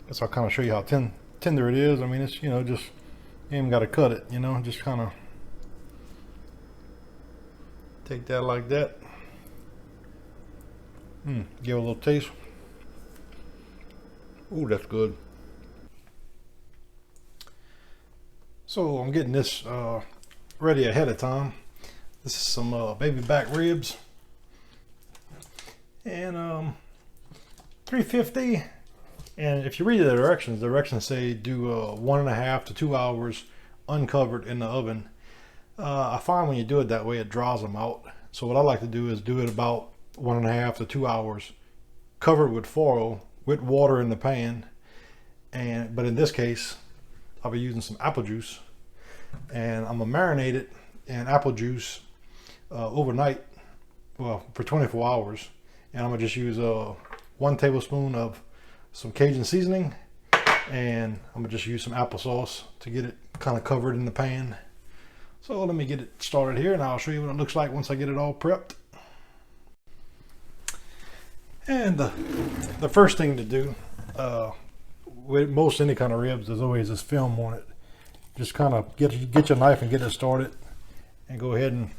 guess I'll kind of show you how tender it is. I mean, it's, you know, just, you ain't got to cut it, you know, just kind of take that like that. Give it a little taste. Ooh, that's good. So I'm getting this ready ahead of time. This is some baby back ribs, and 350. And if you read the directions say do 1.5 to 2 hours uncovered in the oven. I find when you do it that way, it draws them out. So what I like to do is do it about 1.5 to 2 hours covered with foil with water in the pan. But in this case, I'll be using some apple juice, and I'm gonna marinate it in apple juice overnight, well, for 24 hours. And I'm gonna just use 1 tablespoon of some Cajun seasoning, and I'm gonna just use some applesauce to get it kind of covered in the pan. So let me get it started here, and I'll show you what it looks like once I get it all prepped. And the first thing to do with most any kind of ribs, there's always this film on it. Just kind of get your knife and get it started, and go ahead and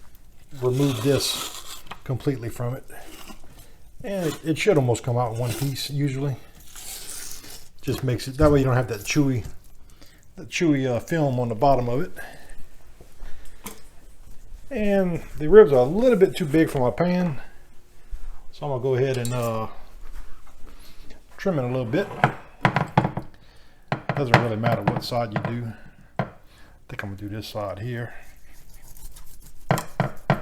remove this completely from it. And it should almost come out in one piece usually. Just makes it that way you don't have that chewy film on the bottom of it. And the ribs are a little bit too big for my pan, so I'm gonna go ahead and trim it a little bit. Doesn't really matter what side you do. I think I'm gonna do this side here. That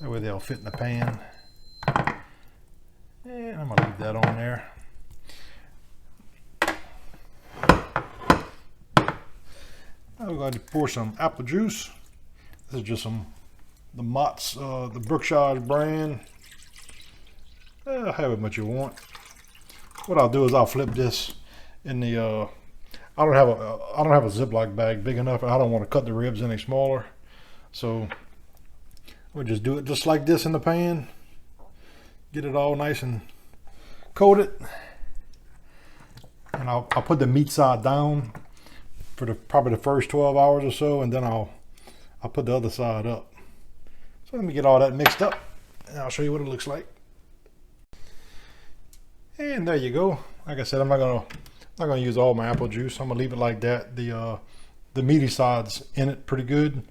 way they'll fit in the pan. And I'm gonna leave that on there. Now we're going to pour some apple juice. This is just the Mott's, the Brookshire brand. However much you want. What I'll do is I'll flip this in the. I don't have a Ziploc bag big enough, and I don't want to cut the ribs any smaller. So we'll just do it just like this in the pan. Get it all nice and coated, and I'll put the meat side down for probably the first 12 hours or so, and then I'll put the other side up. So let me get all that mixed up, and I'll show you what it looks like. And there you go. Like I said, I'm not gonna use all my apple juice. I'm gonna leave it like that. The meaty side's in it pretty good,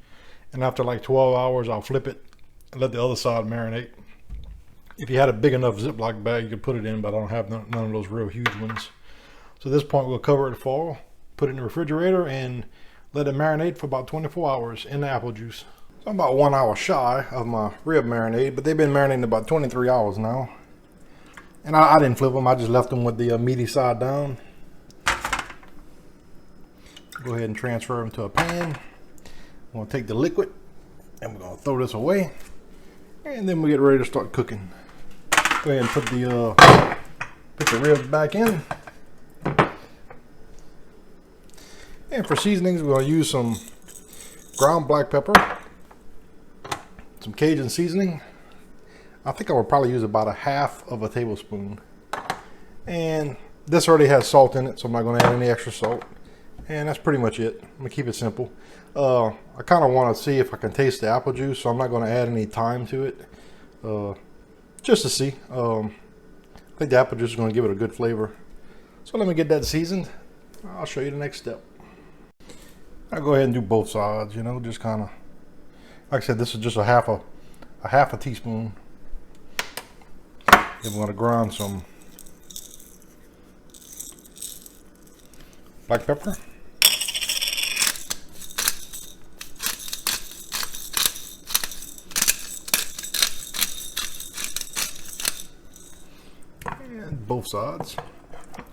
and after like 12 hours, I'll flip it and let the other side marinate. If you had a big enough Ziploc bag, you could put it in, but I don't have none of those real huge ones. So at this point, we'll cover it with foil, put it in the refrigerator, and let it marinate for about 24 hours in the apple juice. So I'm about 1 hour shy of my rib marinade, but they've been marinating about 23 hours now. And I didn't flip them, I just left them with the meaty side down. Go ahead and transfer them to a pan. I'm gonna take the liquid, and we're gonna throw this away. And then we get ready to start cooking. Go ahead and put the ribs back in. And for seasonings, we're going to use some ground black pepper, some Cajun seasoning. I think I would probably use about 1/2 tablespoon. And this already has salt in it, so I'm not going to add any extra salt. And that's pretty much it. I'm going to keep it simple. I kind of want to see if I can taste the apple juice, so I'm not going to add any thyme to it. Just to see. I think the apple juice is going to give it a good flavor. So let me get that seasoned. I'll show you the next step. I'll go ahead and do both sides, you know, just kind of, like I said, this is just a half a teaspoon. Then we're going to grind some black pepper. And both sides.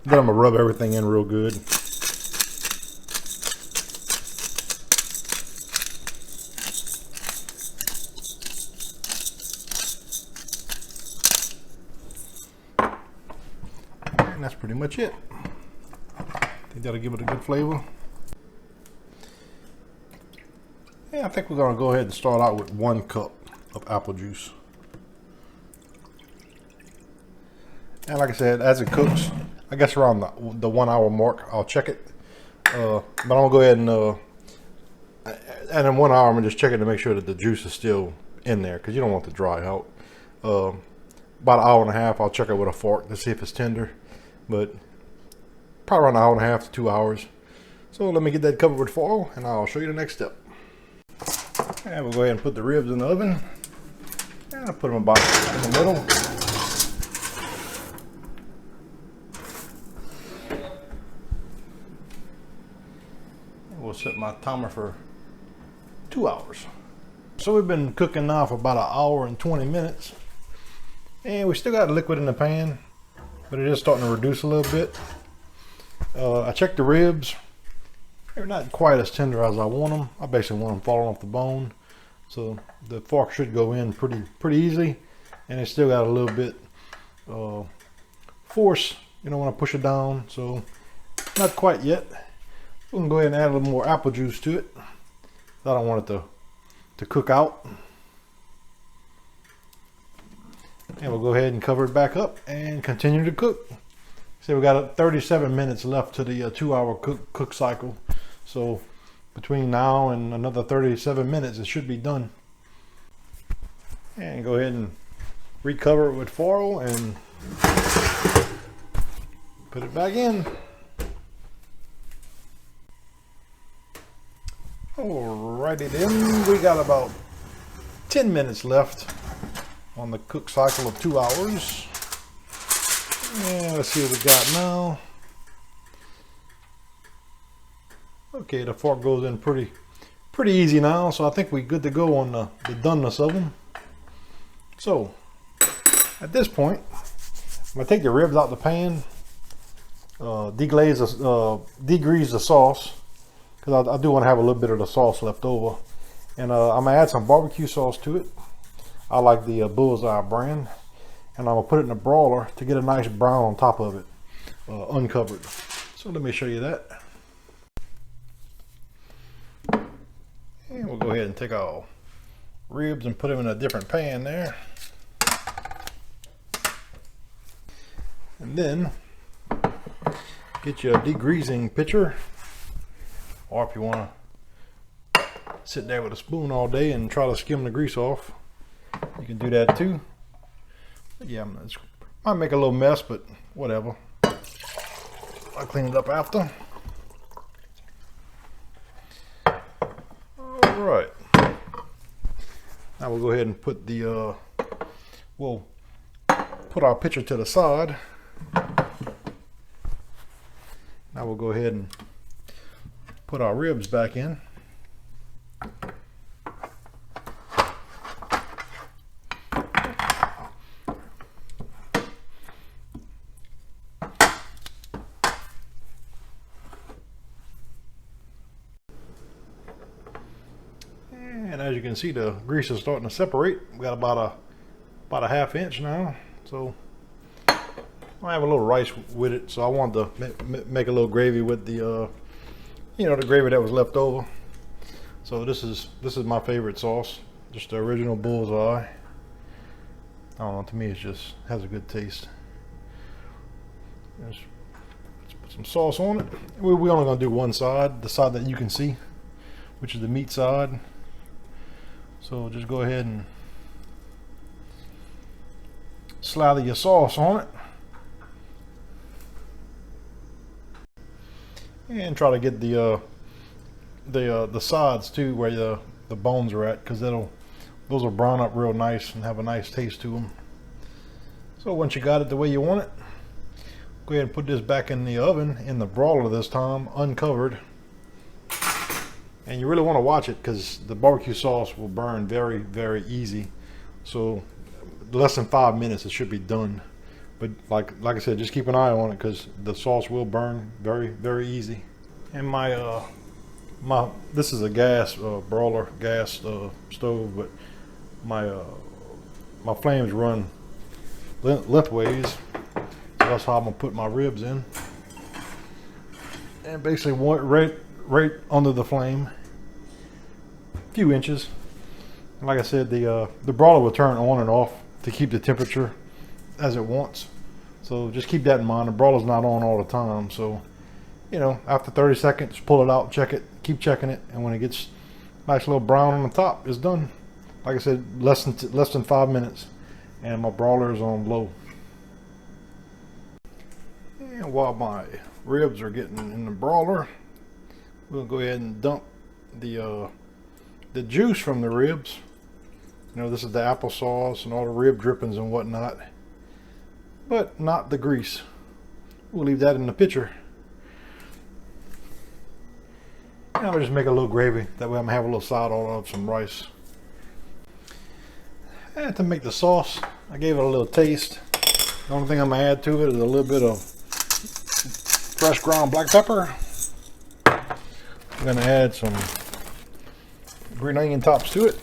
Then I'm going to rub everything in real good. And that's pretty much it. I think that'll give it a good flavor. Yeah, I think we're going to go ahead and start out with 1 cup of apple juice. And like I said, as it cooks, I guess around the 1 hour mark, I'll check it. But I'm gonna go ahead and in 1 hour, I'm gonna just check it to make sure that the juice is still in there, because you don't want it to dry out. About an hour and a half, I'll check it with a fork to see if it's tender, but probably around an hour and a half to 2 hours. So let me get that covered with foil, and I'll show you the next step. And we'll go ahead and put the ribs in the oven, and I'll put them about in the middle. And we'll set my timer for 2 hours. So we've been cooking now for about an hour and 20 minutes. And we still got liquid in the pan, but it is starting to reduce a little bit. I checked the ribs. They're not quite as tender as I want them. I basically want them falling off the bone. So the fork should go in pretty easily. And it still got a little bit force, you know, when I push it down. So not quite yet. We can go ahead and add a little more apple juice to it. I don't want it to cook out. And we'll go ahead and cover it back up and continue to cook. So we got 37 minutes left to the 2 hour cook cycle. So between now and another 37 minutes, it should be done. And go ahead and recover it with foil and put it back in. Alrighty then, we got about 10 minutes left on the cook cycle of 2 hours. And let's see what we got now. Okay, the fork goes in pretty easy now, so I think we're good to go on the doneness of them. So at this point, I'm gonna take the ribs out the pan, degrease the sauce, because I do want to have a little bit of the sauce left over, and I'm gonna add some barbecue sauce to it. I like the Bulls Eye brand, and I'm gonna put it in a broiler to get a nice brown on top of it, uncovered. So let me show you that. And we'll go ahead and take our ribs and put them in a different pan there. And then get you a degreasing pitcher, or if you want to sit there with a spoon all day and try to skim the grease off, you can do that too. But yeah, might make a little mess, but whatever. I'll clean it up after. All right. Now we'll go ahead and put we'll put our pitcher to the side. Now we'll go ahead and put our ribs back in. And as you can see, the grease is starting to separate. We got about a ½ inch now. So I have a little rice with it, so I wanted to make a little gravy with the the gravy that was left over. So this is my favorite sauce, just the original Bulls Eye. I don't know, to me it just has a good taste. Let's put some sauce on it. We're only going to do one side, the side that you can see, which is the meat side. So just go ahead and slather your sauce on it. And try to get the sides too, where the bones are at, because those will brown up real nice and have a nice taste to them. So once you got it the way you want it, go ahead and put this back in the oven, in the broiler this time, uncovered. And you really want to watch it, because the barbecue sauce will burn very easy. So less than 5 minutes it should be done. But like I said, just keep an eye on it, because the sauce will burn very easy. And this is a gas broiler, gas stove, but my flames run lengthways. So that's how I'm gonna put my ribs in. And basically right under the flame, a few inches. And like I said, the broiler will turn on and off to keep the temperature as it wants. So just keep that in mind. The broiler's not on all the time. So, you know, after 30 seconds, pull it out, check it, keep checking it. And when it gets nice little brown on the top, it's done. Like I said, less than 5 minutes. And my broiler is on low. And while my ribs are getting in the broiler, we'll go ahead and dump the juice from the ribs. You know, this is the applesauce and all the rib drippings and whatnot, but not the grease. We'll leave that in the pitcher. And I'll just make a little gravy. That way I'm gonna have a little side on of some rice. And to make the sauce, I gave it a little taste. The only thing I'm gonna add to it is a little bit of fresh ground black pepper. I'm gonna add some green onion tops to it.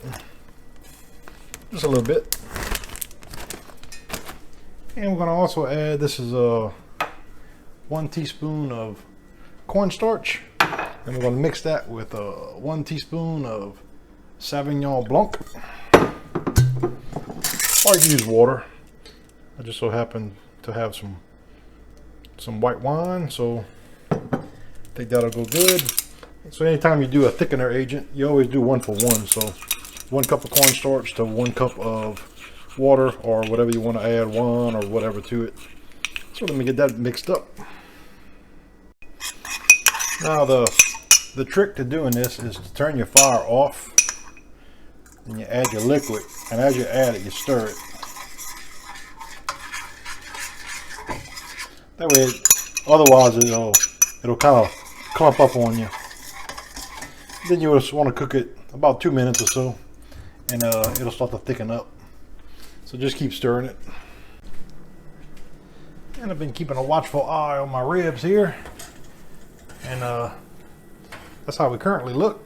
Just a little bit. And we're gonna also add, this is 1 teaspoon of cornstarch. And we're gonna mix that with 1 teaspoon of Sauvignon Blanc. Or you can use water. I just so happen to have some white wine, so I think that'll go good. So anytime you do a thickener agent, you always do 1 for 1. So 1 cup of cornstarch to 1 cup of water, or whatever you want to add, wine or whatever to it. So let me get that mixed up. Now the trick to doing this is to turn your fire off, and you add your liquid, and as you add it, you stir it. That way, otherwise it'll kind of clump up on you. Then you just want to cook it about 2 minutes or so, and it'll start to thicken up. So just keep stirring it. And I've been keeping a watchful eye on my ribs here, and that's how we currently look.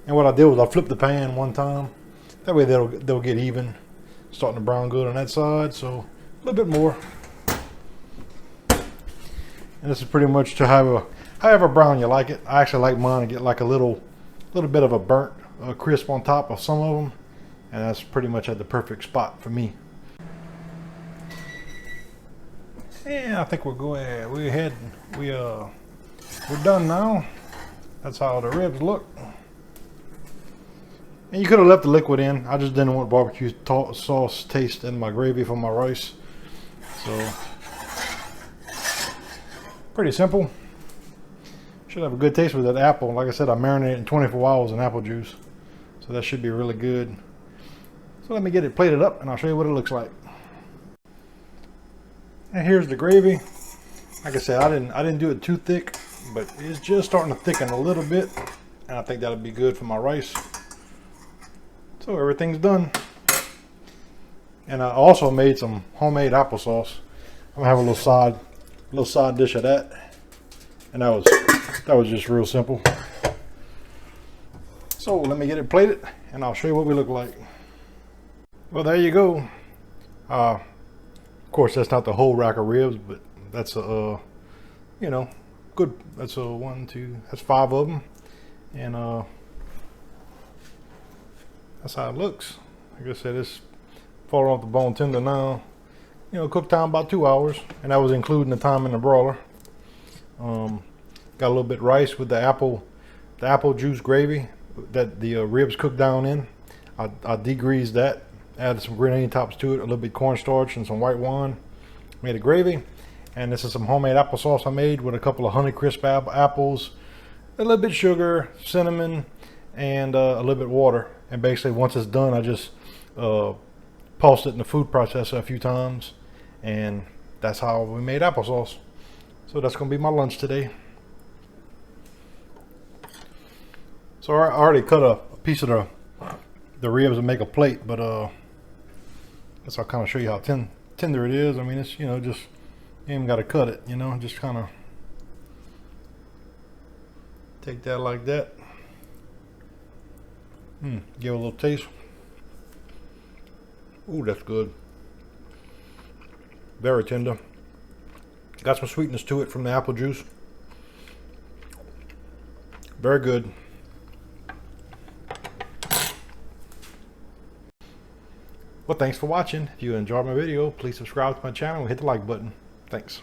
And what I did was I flipped the pan 1 time. That way they'll get even, starting to brown good on that side. So a little bit more. And this is pretty much to however brown you like it. I actually like mine to get like a little bit of a burnt crisp on top of some of them, and that's pretty much at the perfect spot for me. And I think we're done now. That's how the ribs look. And you could have left the liquid in. I just didn't want barbecue sauce taste in my gravy for my rice. So pretty simple. Should have a good taste with that apple. Like I said, I marinated in 24 hours in apple juice, so that should be really good. So let me get it plated up and I'll show you what it looks like. And here's the gravy. Like I said, I didn't do it too thick, but it's just starting to thicken a little bit, and I think that'll be good for my rice. So everything's done. And I also made some homemade applesauce. I'm gonna have a little side dish of that, and that was just real simple. So let me get it plated and I'll show you what we look like. Well, there you go. Of course, that's not the whole rack of ribs, but that's you know, good. That's that's 5 of them, and that's how it looks. Like I said, it's falling off the bone tender now. You know, cook time about 2 hours, and that was including the time in the broiler. Got a little bit of rice with the apple juice gravy that the ribs cooked down in. I degreased that, added some green onion tops to it, a little bit cornstarch and some white wine. Made a gravy, and this is some homemade applesauce I made with a couple of Honeycrisp apples, a little bit sugar, cinnamon, and a little bit water. And basically, once it's done, I just pulsed it in the food processor a few times, and that's how we made applesauce. So that's gonna be my lunch today. So I already cut a piece of the ribs and make a plate, but guess I'll kind of show you how tender it is. I mean, it's, you know, just, you ain't got to cut it, you know, just kind of take that like that. Give it a little taste. Ooh, that's good. Very tender. Got some sweetness to it from the apple juice. Very good. Well, thanks for watching. If you enjoyed my video, please subscribe to my channel and hit the like button. Thanks.